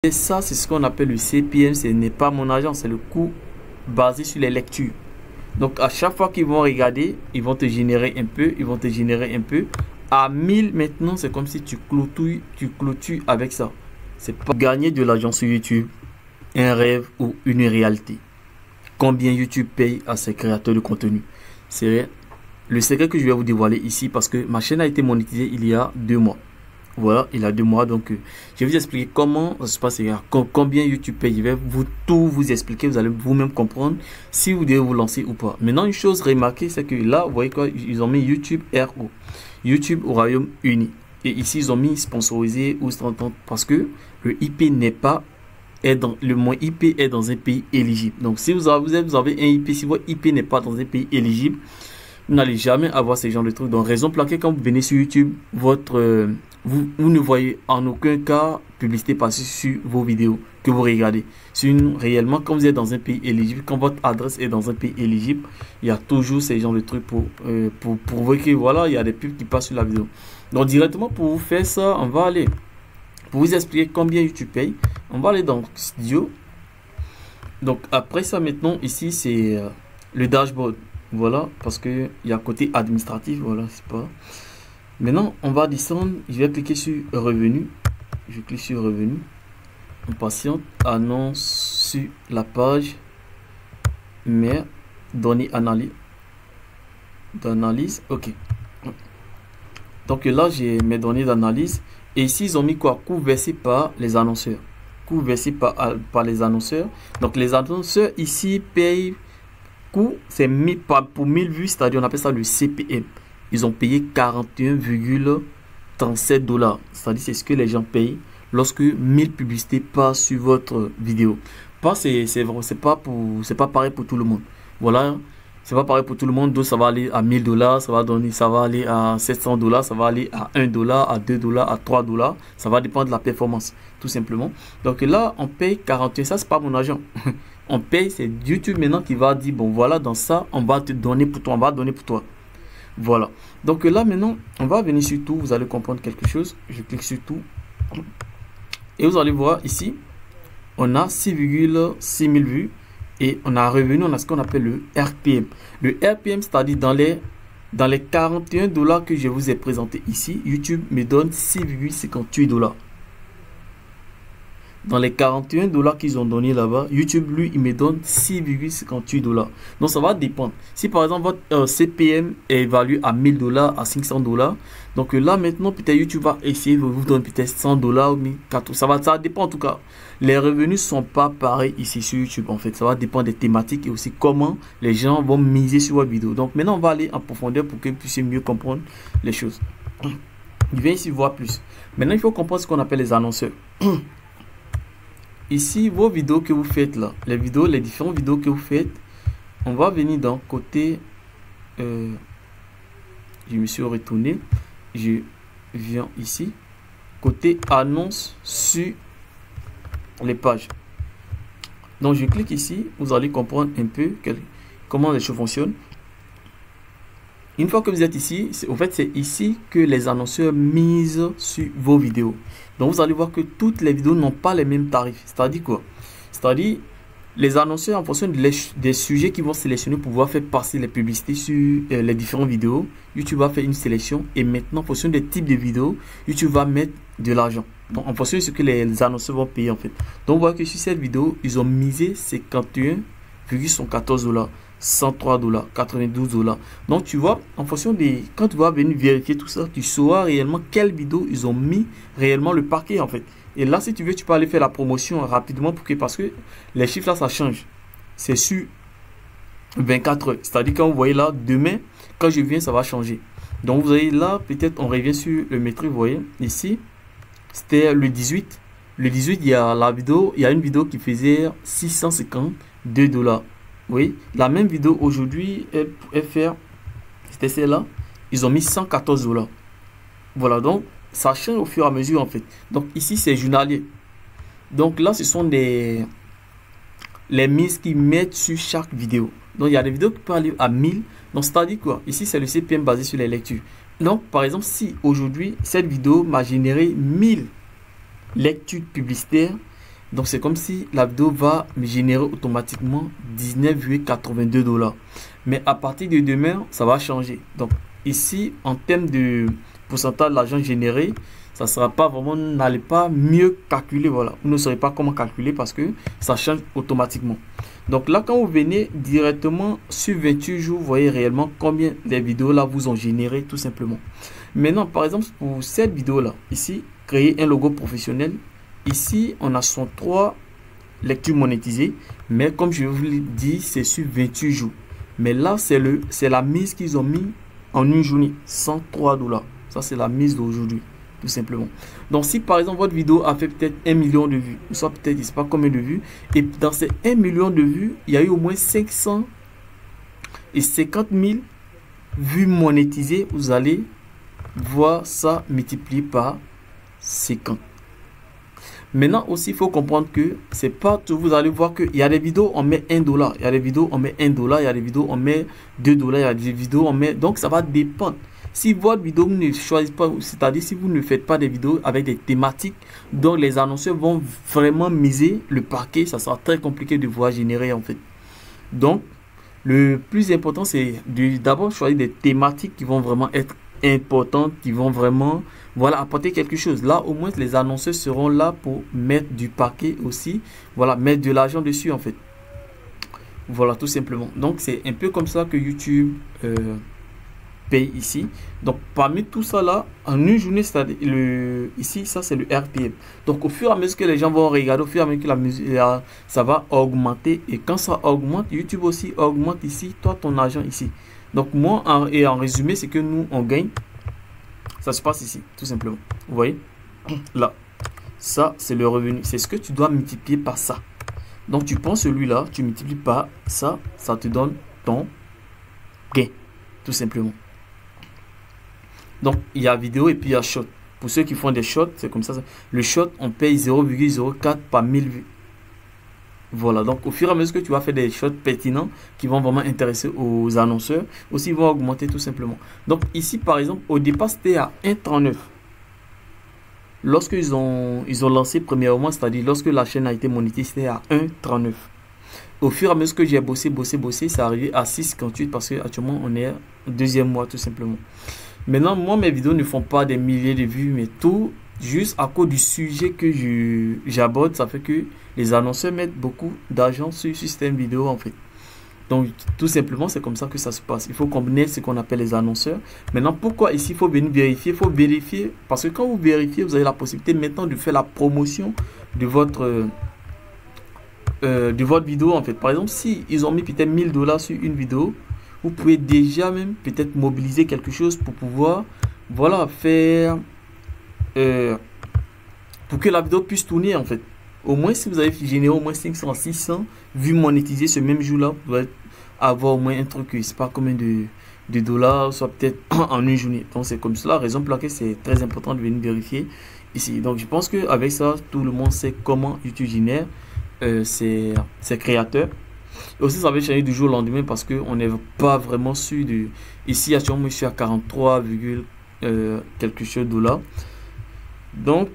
Et ça, c'est ce qu'on appelle le CPM. Ce n'est pas mon argent, c'est le coût basé sur les lectures. Donc, à chaque fois qu'ils vont regarder, ils vont te générer un peu, ils vont te générer un peu. À 1000 maintenant, c'est comme si tu clôtures avec ça. C'est pas gagner de l'argent sur YouTube, un rêve ou une réalité. Combien YouTube paye à ses créateurs de contenu? C'est le secret que je vais vous dévoiler ici parce que ma chaîne a été monétisée il y a 2 mois. Voilà, il y a 2 mois. Donc, je vais vous expliquer comment ça se passe, combien YouTube paye. Je vais tout vous expliquer. Vous allez vous-même comprendre si vous devez vous lancer ou pas. Maintenant, une chose remarquée, c'est que là, vous voyez quoi? Ils ont mis YouTube RO. YouTube au Royaume-Uni. Et ici, ils ont mis sponsorisé ou 30 parce que le IP n'est pas le mot IP est dans un pays éligible. Donc, si vous avez un IP, si votre IP n'est pas dans un pays éligible, vous n'allez jamais avoir ce genre de trucs. Donc, raison pour laquelle quand vous venez sur YouTube, vous ne voyez en aucun cas publicité passer sur vos vidéos que vous regardez. Réellement, quand vous êtes dans un pays éligible, quand votre adresse est dans un pays éligible, il y a toujours ce genre de trucs pour voir que voilà, il y a des pubs qui passent sur la vidéo. Donc, directement pour vous faire ça, on va aller, pour vous expliquer combien YouTube paye, on va aller dans Studio. Donc, après ça, maintenant, ici, c'est le dashboard. Voilà, parce que il y a côté administratif, voilà, c'est pas. Maintenant, on va descendre, je vais cliquer sur revenu. Je clique sur revenu. On patiente, annonce sur la page, mais données d'analyse, ok. Donc là, j'ai mes données d'analyse. Et ici, ils ont mis quoi? Coût versé par les annonceurs. Coût versé par les annonceurs. Donc les annonceurs ici payent. Coût, c'est pour 1000 vues, c'est-à-dire on appelle ça le CPM. Ils ont payé 41,37 $. C'est-à-dire c'est ce que les gens payent lorsque 1000 publicités passent sur votre vidéo. C'est pas pareil pour tout le monde. Voilà, c'est pas pareil pour tout le monde. Donc ça va aller à 1000 $, ça va aller à 700 $, ça va aller à 1 $, à 2 $, à 3 $. Ça va dépendre de la performance, tout simplement. Donc là, on paye 41, ça c'est pas mon argent. On paye, c'est YouTube maintenant qui va dire, bon voilà, dans ça, on va te donner pour toi, on va donner pour toi. Voilà. Donc là, maintenant, on va venir sur tout, vous allez comprendre quelque chose. Je clique sur tout. Et vous allez voir ici, on a 6,6 000 vues. Et on a revenu, on a ce qu'on appelle le RPM. Le RPM, c'est-à-dire dans les 41 $ que je vous ai présenté ici, YouTube me donne 6,58 $. Dans les 41 $ qu'ils ont donné là-bas, YouTube, lui, il me donne 6,58 $. Donc, ça va dépendre. Si, par exemple, votre CPM est évalué à 1000 $, à 500 $, donc là, maintenant, peut-être YouTube va essayer de vous donner peut-être 100 $ ou 1400. Ça dépend, en tout cas. Les revenus ne sont pas pareils ici sur YouTube, en fait. Ça va dépendre des thématiques et aussi comment les gens vont miser sur votre vidéo. Donc, maintenant, on va aller en profondeur pour que vous puissiez mieux comprendre les choses. Je viens ici voir plus. Maintenant, il faut comprendre ce qu'on appelle les annonceurs. Ici, vos vidéos que vous faites là, les différentes vidéos que vous faites, on va venir dans côté, je me suis retourné, je viens ici, côté annonce sur les pages. Donc, je clique ici, vous allez comprendre un peu comment les choses fonctionnent. Une fois que vous êtes ici, en fait, c'est ici que les annonceurs misent sur vos vidéos. Donc, vous allez voir que toutes les vidéos n'ont pas les mêmes tarifs. C'est-à-dire quoi? C'est-à-dire, les annonceurs, en fonction des sujets qu'ils vont sélectionner pour pouvoir faire passer les publicités sur les différentes vidéos, YouTube va faire une sélection. Et maintenant, en fonction des types de vidéos, YouTube va mettre de l'argent. Donc, en fonction de ce que les annonceurs vont payer, en fait. Donc, vous voyez que sur cette vidéo, ils ont misé 51,14 $. 103 $, 92 $. Donc, tu vois, en fonction des... Quand tu vas venir vérifier tout ça, tu sauras réellement quelle vidéo ils ont mis réellement le paquet, en fait. Et là, si tu veux, tu peux aller faire la promotion rapidement parce que les chiffres là, ça change. C'est sur 24 heures. C'est-à-dire, quand vous voyez là, demain, quand je viens, ça va changer. Donc, vous voyez là, peut-être on revient sur le métrique, vous voyez, ici, c'était le 18. Le 18, il y a une vidéo qui faisait 652 $. Oui, la même vidéo aujourd'hui, elle pourrait faire, c'était celle-là, ils ont mis 114 $. Voilà, donc ça change au fur et à mesure en fait. Donc ici, c'est journalier. Donc là, ce sont les mises qu'ils mettent sur chaque vidéo. Donc il y a des vidéos qui peuvent aller à 1000. Donc c'est-à-dire quoi? Ici, c'est le CPM basé sur les lectures. Donc par exemple, si aujourd'hui, cette vidéo m'a généré 1000 lectures publicitaires, Donc c'est comme si la vidéo va me générer automatiquement 19,82 $. Mais à partir de demain, ça va changer. Donc ici, en termes de pourcentage d'argent généré, ça sera pas vraiment, n'allez pas mieux calculer, voilà. Vous ne saurez pas comment calculer parce que ça change automatiquement. Donc là, quand vous venez directement sur 28 jours, vous voyez réellement combien les vidéos là vous ont généré tout simplement. Maintenant, par exemple, pour cette vidéo là, ici, créer un logo professionnel. Ici, on a 103 lectures monétisées, mais comme je vous l'ai dit, c'est sur 28 jours. Mais là, c'est la mise qu'ils ont mis en une journée, 103 $. Ça, c'est la mise d'aujourd'hui, tout simplement. Donc, si par exemple, votre vidéo a fait peut-être 1 million de vues, ou soit peut-être, je ne sais pas combien de vues, et dans ces 1 million de vues, il y a eu au moins 550 000 vues monétisées, vous allez voir ça multiplié par 50. Maintenant aussi, il faut comprendre que c'est pas tout. Vous allez voir qu'il y a des vidéos, on met 1 $. Il y a des vidéos, on met 1 $. Il y a des vidéos, on met 2 $. Il y a des vidéos, on met... Donc, ça va dépendre. Si votre vidéo ne choisit pas, c'est-à-dire si vous ne faites pas des vidéos avec des thématiques, donc les annonceurs vont vraiment miser le paquet. Ça sera très compliqué de voir générer en fait. Donc, le plus important, c'est d'abord choisir des thématiques qui vont vraiment être importantes, qui vont vraiment apporter quelque chose. Là, au moins, les annonceurs seront là pour mettre du paquet aussi. Voilà, mettre de l'argent dessus, en fait. Voilà, tout simplement. Donc, c'est un peu comme ça que YouTube paye ici. Donc, parmi tout ça là, en une journée, c'est-à-dire ici, ça, c'est le RPM. Donc, au fur et à mesure que les gens vont regarder, au fur et à mesure que la musique, ça va augmenter. Et quand ça augmente, YouTube aussi augmente ici, toi, ton argent ici. Donc, moi, en résumé, c'est que nous, on gagne. Ça se passe ici, tout simplement. Vous voyez? Là. Ça, c'est le revenu. C'est ce que tu dois multiplier par ça. Donc, tu prends celui-là, tu multiplies par ça. Ça te donne ton gain. Tout simplement. Donc, il y a vidéo et puis il y a short. Pour ceux qui font des shorts, c'est comme ça. Le short, on paye 0,04 par 1000 vues. Voilà, donc au fur et à mesure que tu vas faire des shorts pertinents qui vont vraiment intéresser aux annonceurs, aussi ils vont augmenter tout simplement. Donc ici par exemple, au départ c'était à 1,39. Lorsqu'ils ont lancé premièrement, c'est-à-dire lorsque la chaîne a été monétisée, c'était à 1,39. Au fur et à mesure que j'ai bossé, c'est arrivé à 6,58 parce qu'actuellement on est au deuxième mois tout simplement. Maintenant, moi mes vidéos ne font pas des milliers de vues, mais tout juste à cause du sujet que j'aborde, ça fait que les annonceurs mettent beaucoup d'argent sur système vidéo en fait. Donc tout simplement c'est comme ça que ça se passe. Il faut combiner ce qu'on appelle les annonceurs. Maintenant pourquoi ici il faut venir vérifier? Il faut vérifier parce que quand vous vérifiez, vous avez la possibilité maintenant de faire la promotion de votre vidéo en fait. Par exemple, si ils ont mis peut-être 1000 $ sur une vidéo, vous pouvez déjà même peut-être mobiliser quelque chose pour pouvoir faire pour que la vidéo puisse tourner en fait. Au moins si vous avez généré au moins 500 600 vues monétisées ce même jour là, vous pouvez avoir au moins un truc, c'est pas combien de dollars, soit peut-être en une journée. Donc c'est comme cela, raison pour laquelle c'est très important de venir vérifier ici. Donc je pense que avec ça tout le monde sait comment YouTube génère ses créateurs. Et aussi ça va changer du jour au lendemain parce que on n'est pas vraiment sûr de... Ici actuellement je suis à 43, quelque chose de dollars. Donc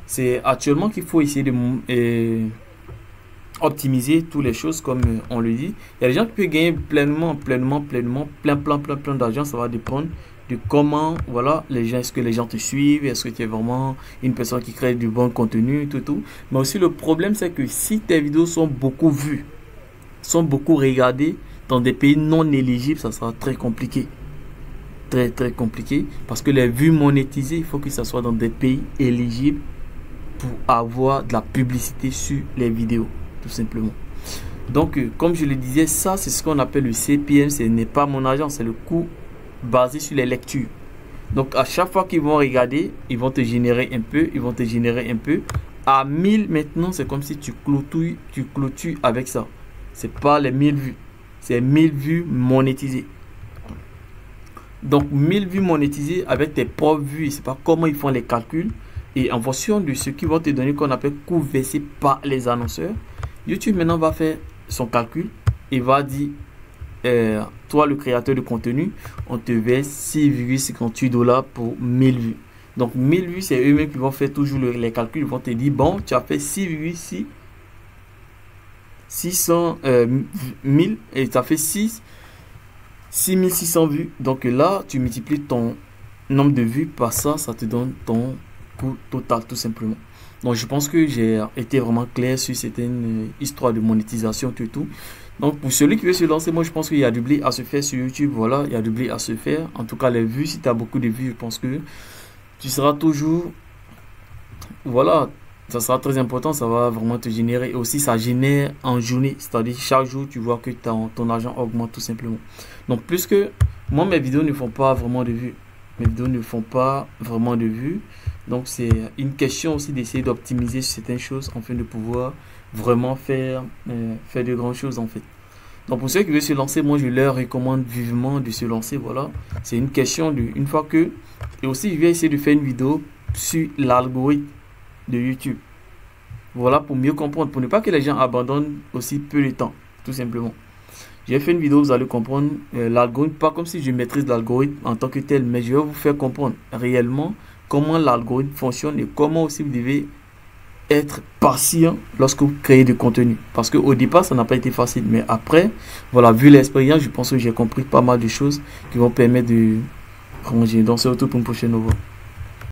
c'est actuellement qu'il faut essayer de optimiser toutes les choses comme on le dit. Il y a des gens qui peuvent gagner plein d'argent. Ça va dépendre de comment les gens, est-ce que les gens te suivent, est-ce que tu es vraiment une personne qui crée du bon contenu, tout. Mais aussi le problème c'est que si tes vidéos sont beaucoup vues, sont beaucoup regardées dans des pays non éligibles, ça sera très compliqué. Très compliqué parce que les vues monétisées, il faut que ça soit dans des pays éligibles pour avoir de la publicité sur les vidéos, tout simplement. Donc, comme je le disais, ça, c'est ce qu'on appelle le CPM. Ce n'est pas mon argent, c'est le coût basé sur les lectures. Donc, à chaque fois qu'ils vont regarder, ils vont te générer un peu, À 1000 maintenant, c'est comme si tu clôtures avec ça. C'est pas les 1000 vues, c'est 1000 vues monétisées. Donc, 1000 vues monétisées avec tes propres vues. Je ne sais pas comment ils font les calculs. Et en fonction de ce qu'ils vont te donner, qu'on appelle coût versé par les annonceurs, YouTube maintenant va faire son calcul et va dire, toi le créateur de contenu, on te verse 6,58 $ pour 1000 vues. Donc 1000 vues, c'est eux-mêmes qui vont faire toujours les calculs. Ils vont te dire, bon, tu as fait 6,6 600 1000 et tu as fait 6600 vues. Donc là, tu multiplies ton nombre de vues par ça, ça te donne ton coût total tout simplement. Donc je pense que j'ai été vraiment clair sur certaines histoires de monétisation tout et tout. Donc pour celui qui veut se lancer, moi je pense qu'il y a du blé à se faire sur YouTube. Voilà, il y a du blé à se faire. En tout cas les vues, si tu as beaucoup de vues, je pense que tu seras toujours, voilà, ça sera très important, ça va vraiment te générer. Et aussi ça génère en journée, c'est-à-dire chaque jour tu vois que ton argent augmente tout simplement. Donc plus que moi, mes vidéos ne font pas vraiment de vues. Mes vidéos ne font pas vraiment de vues. Donc c'est une question aussi d'essayer d'optimiser certaines choses afin de pouvoir vraiment faire de grandes choses en fait. Donc pour ceux qui veulent se lancer, moi je leur recommande vivement de se lancer. Voilà, c'est une question de une fois que, et aussi je vais essayer de faire une vidéo sur l'algorithme de YouTube. Voilà, pour mieux comprendre, pour ne pas que les gens abandonnent aussi peu de temps, tout simplement. J'ai fait une vidéo, vous allez comprendre l'algorithme, pas comme si je maîtrise l'algorithme en tant que tel, mais je vais vous faire comprendre réellement comment l'algorithme fonctionne et comment aussi vous devez être patient lorsque vous créez du contenu. Parce qu'au départ, ça n'a pas été facile, mais après, voilà, vu l'expérience, je pense que j'ai compris pas mal de choses qui vont permettre de... Comment dire, donc c'est tout pour une prochaine vidéo.